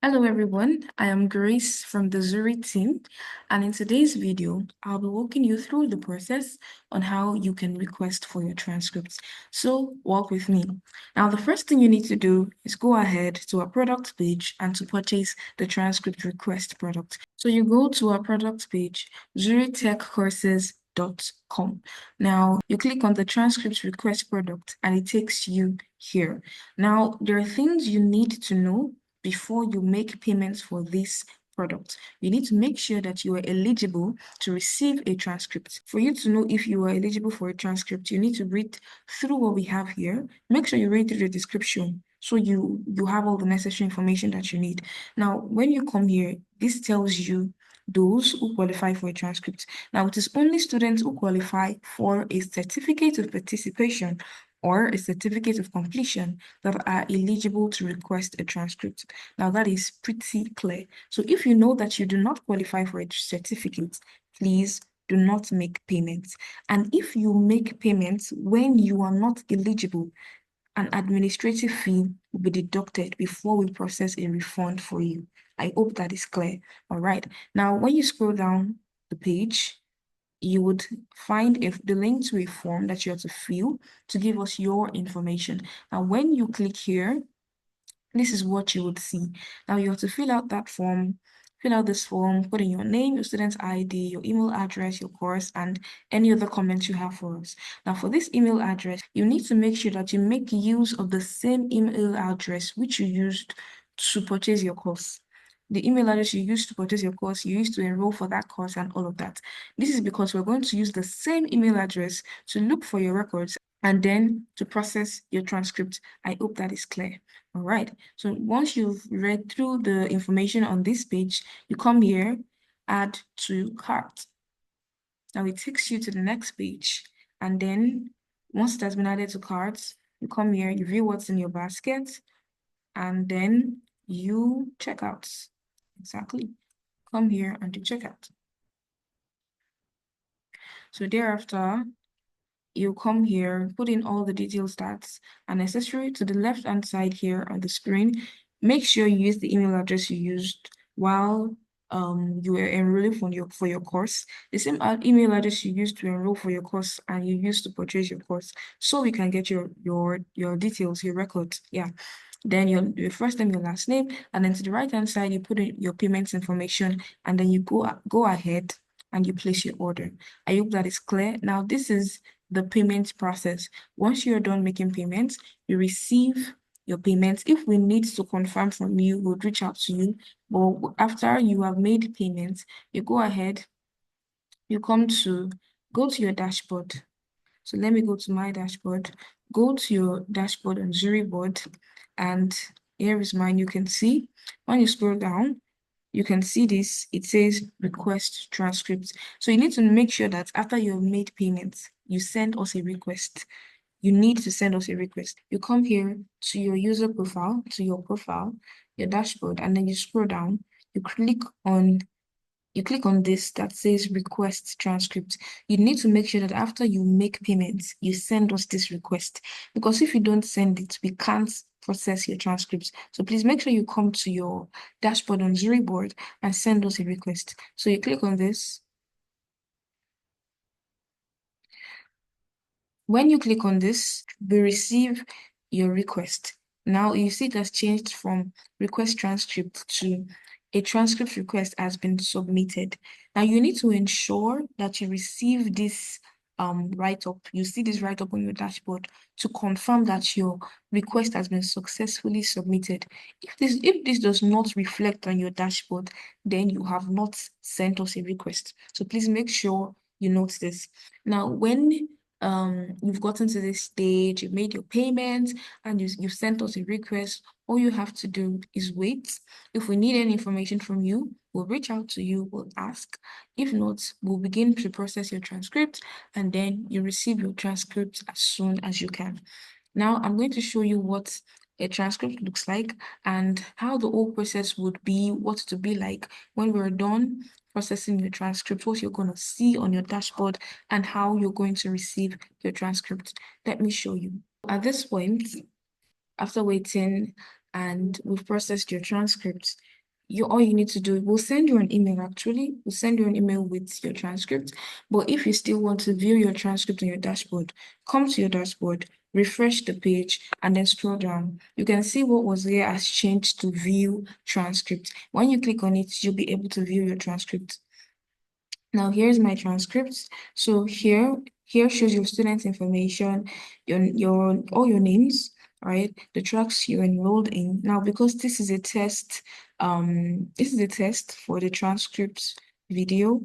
Hello everyone, I am Grace from the Zuri team, and in today's video, I'll be walking you through the process on how you can request for your transcripts. So walk with me. Now, the first thing you need to do is go ahead to our product page and to purchase the transcript request product. So you go to our product page, zuritechcourses.com. Now, you click on the transcript request product and it takes you here. Now, there are things you need to know before you make payments for this product. You need to make sure that you are eligible to receive a transcript. For you to know if you are eligible for a transcript, you need to read through what we have here. Make sure you read through the description so you have all the necessary information that you need. Now, when you come here, this tells you those who qualify for a transcript. Now, it is only students who qualify for a certificate of participation or a certificate of completion that are eligible to request a transcript. Now, that is pretty clear. So if you know that you do not qualify for a certificate, please do not make payments. And if you make payments when you are not eligible, an administrative fee will be deducted before we process a refund for you. I hope that is clear. All right. Now, when you scroll down the page, you would find the link to a form that you have to fill to give us your information. And when you click here, this is what you would see. Now you have to fill out that form, fill out this form, put in your name, your student's ID, your email address, your course, and any other comments you have for us. Now for this email address, you need to make sure that you make use of the same email address which you used to purchase your course. The email address you used to purchase your course, you used to enroll for that course and all of that. This is because we're going to use the same email address to look for your records and then to process your transcript. I hope that is clear. All right. So once you've read through the information on this page, you come here, add to cart. Now it takes you to the next page. And then once it has been added to carts, you come here, you view what's in your basket, and then you check out. Exactly. Come here and do checkout. So thereafter, you come here, put in all the details that are necessary to the left-hand side here on the screen. Make sure you use the email address you used while you were enrolling for your course. The same email address you used to enroll for your course and you used to purchase your course, so we can get your details, your records. Yeah. Then your first name, your last name, and then to the right-hand side, you put in your payments information, and then you go ahead and you place your order. I hope that is clear. Now, this is the payment process. Once you're done making payments, you receive your payments. If we need to confirm from you, we'll reach out to you. But after you have made payments, you go ahead, you go to your dashboard. So let me go to my dashboard. Go to your dashboard on Zuri board, and here is mine. You can see when you scroll down, you can see this. It says request transcript. So you need to make sure that after you have made payments, you send us a request. You need to send us a request. You come here to your user profile, to your profile, your dashboard, and then you scroll down. You click on this that says request transcript. You need to make sure that after you make payments, you send us this request. Because if you don't send it, we can't process your transcripts. So please make sure you come to your dashboard on Zuri board and send us a request. So you click on this. When you click on this, we receive your request. Now you see it has changed from request transcript to a transcript request has been submitted. Now you need to ensure that you receive this write-up. You see this write-up on your dashboard to confirm that your request has been successfully submitted. If this does not reflect on your dashboard, then you have not sent us a request. So please make sure you note this. Now, when you've gotten to this stage, you've made your payment, and you've sent us a request, all you have to do is wait. If we need any information from you, we'll reach out to you, we'll ask. If not, we'll begin to process your transcript, and then you receive your transcript as soon as you can. Now, I'm going to show you what a transcript looks like and how the whole process would be, what to be like when we're done processing your transcript, what you're going to see on your dashboard, and how you're going to receive your transcript. Let me show you. At this point, after waiting and we've processed your transcript, all you need to do, we'll send you an email actually. We'll send you an email with your transcript. But if you still want to view your transcript on your dashboard, come to your dashboard, refresh the page, and then scroll down. You can see what was there has changed to view transcript. When you click on it, you'll be able to view your transcript. Now here's my transcripts. So here shows your student information, your all your names, right? The tracks you enrolled in. Now because this is a test, for the transcripts video.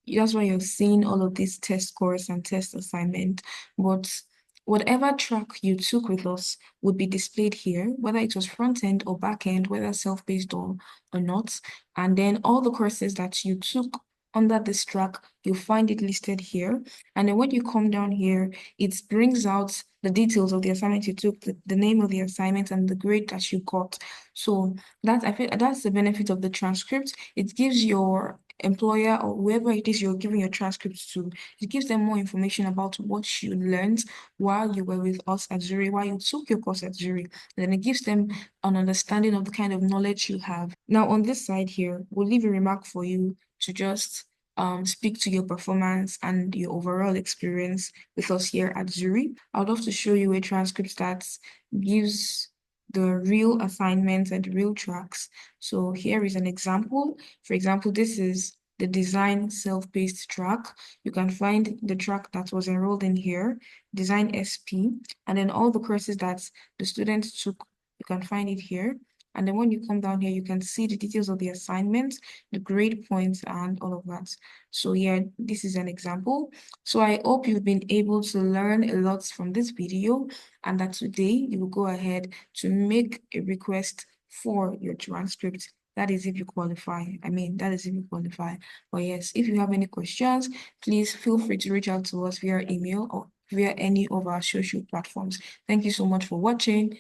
That's why you're seeing all of these test scores and test assignment. But whatever track you took with us would be displayed here, whether it was front end or back end, whether self-paced or not. And then all the courses that you took under this track, you'll find it listed here. And then when you come down here, it brings out the details of the assignment you took, the name of the assignment, and the grade that you got. So I feel that's the benefit of the transcript. It gives your employer or whoever it is you're giving your transcripts to, it gives them more information about what you learned while you were with us at Zuri, while you took your course at Zuri. And then it gives them an understanding of the kind of knowledge you have. Now on this side here, we'll leave a remark for you to just speak to your performance and your overall experience with us here at Zuri. I'd love to show you a transcript that gives the real assignments and real tracks. So here is an example. For example, this is the design self-paced track. You can find the track that was enrolled in here, design SP, and then all the courses that the students took, you can find it here. And then when you come down here, you can see the details of the assignment, the grade points, and all of that. So yeah, this is an example. So I hope you've been able to learn a lot from this video and that today you will go ahead to make a request for your transcript. That is if you qualify. That is if you qualify. But yes, if you have any questions, please feel free to reach out to us via email or via any of our social platforms. Thank you so much for watching.